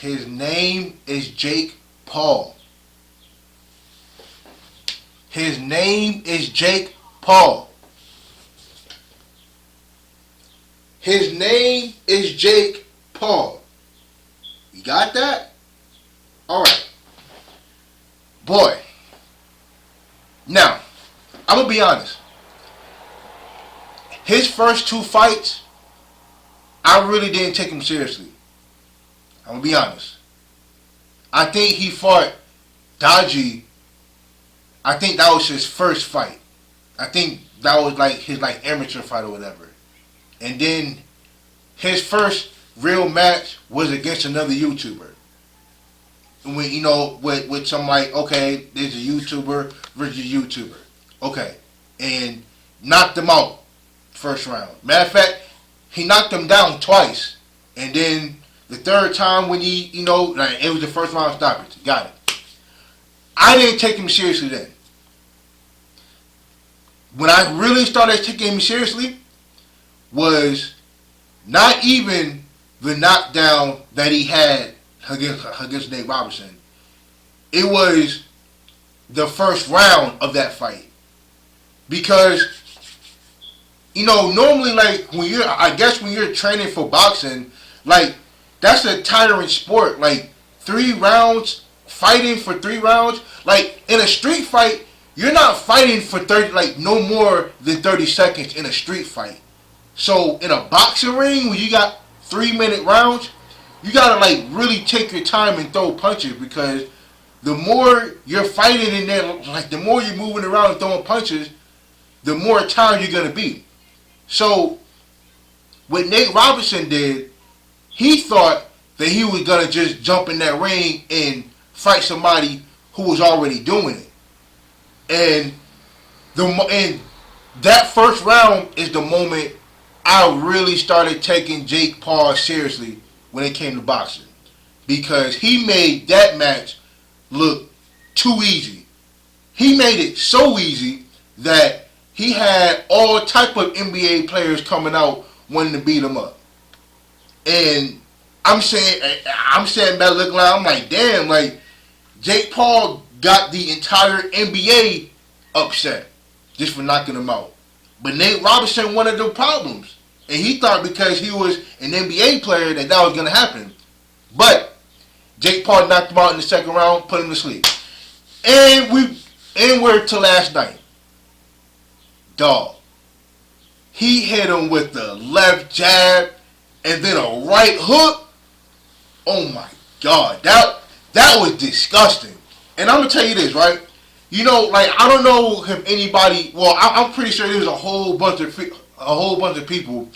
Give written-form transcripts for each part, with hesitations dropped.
His name is Jake Paul. His name is Jake Paul. His name is Jake Paul. You got that? Alright. Boy. Now, I'm going to be honest. His first 2 fights, I really didn't take him seriously. I'm going to be honest. I think he fought Dodgy. I think that was his first fight. I think that was like his amateur fight or whatever. And then his first real match was against another YouTuber. When, with some okay, there's a YouTuber versus a YouTuber. Okay. And knocked him out first round. Matter of fact, he knocked him down twice. And then the third time when he, it was the first round stoppage. Got it. I didn't take him seriously then. When I really started taking him seriously was not even the knockdown that he had against Nate Robinson. It was the first round of that fight. Because, normally when you're training for boxing, that's a tiring sport. 3 rounds, fighting for 3 rounds. In a street fight, you're not fighting for no more than 30 seconds in a street fight. So in a boxing ring, when you got 3-minute rounds, you gotta really take your time and throw punches, because the more you're fighting in there, the more you're moving around and throwing punches, the more tired you're gonna be. So what Nate Robinson did, he thought that he was gonna just jump in that ring and fight somebody who was already doing it. And that first round is the moment I really started taking Jake Paul seriously when it came to boxing, because he made that match look too easy. He made it so easy that he had all type of NBA players coming out wanting to beat him up. And I'm saying back looking like, I'm like, damn, Jake Paul got the entire NBA upset just for knocking him out. But Nate Robinson wanted the problems. And he thought because he was an NBA player that was going to happen. But Jake Paul knocked him out in the second round, put him to sleep. And we're to last night. Dog. He hit him with the left jab and then a right hook. Oh my God. That was disgusting. And I'm going to tell you this, right? I don't know if anybody, I'm pretty sure there's a whole bunch of people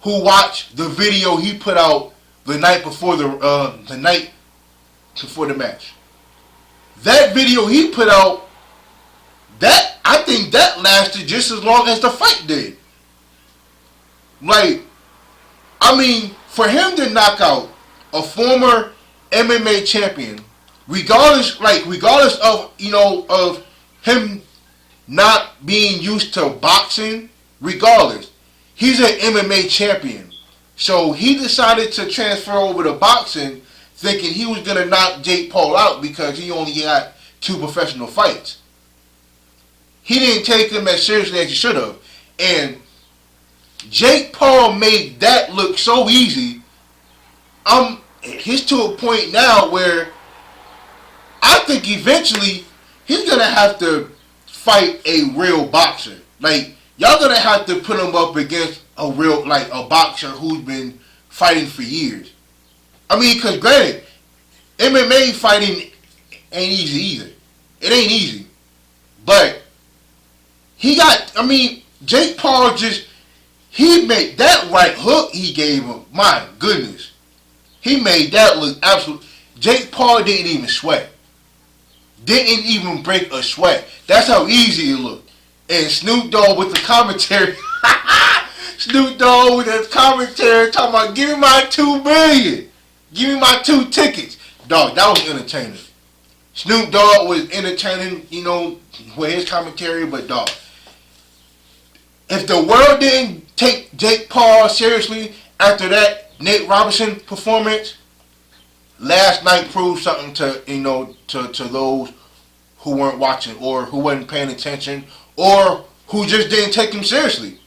who watched the video he put out the night before the match. That video he put out, I think that lasted just as long as the fight did. For him to knock out a former MMA champion, regardless of of him not being used to boxing, regardless, he's an MMA champion. So he decided to transfer over to boxing, thinking he was gonna knock Jake Paul out because he only got 2 professional fights. He didn't take him as seriously as he should have, and Jake Paul made that look so easy. He's to a point now where I think eventually he's gonna have to fight a real boxer. Y'all gonna have to put him up against a real, a boxer who's been fighting for years. Because granted, MMA fighting ain't easy either. It ain't easy. But Jake Paul he made that right hook he gave him. My goodness. He made that look absolute. Jake Paul didn't even sweat. Didn't even break a sweat. That's how easy it looked. And Snoop Dogg with the commentary. Snoop Dogg with the commentary talking about, give me my $2 million. Give me my 2 tickets. Dog, that was entertaining. Snoop Dogg was entertaining, with his commentary, but dog, if the world didn't take Jake Paul seriously after that Nate Robinson performance, last night proved something to to those who weren't watching or who wasn't paying attention or who just didn't take him seriously.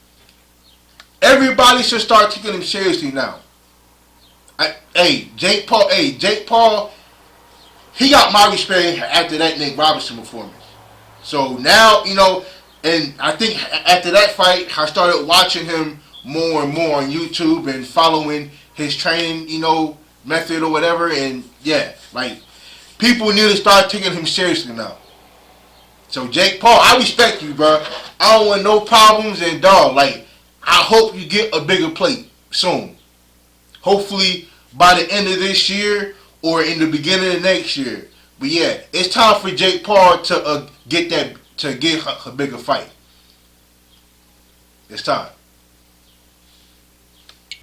Everybody should start taking him seriously now. Jake Paul, he got my respect after that Nick Robinson performance. So now, and I think after that fight, I started watching him more and more on YouTube and following his training, method or whatever. And yeah, like, people need to start taking him seriously now. So Jake Paul, I respect you, bro. I don't want no problems, and dog, like, I hope you get a bigger plate soon. Hopefully by the end of this year or in the beginning of next year. But yeah, it's time for Jake Paul to get a bigger fight. It's time.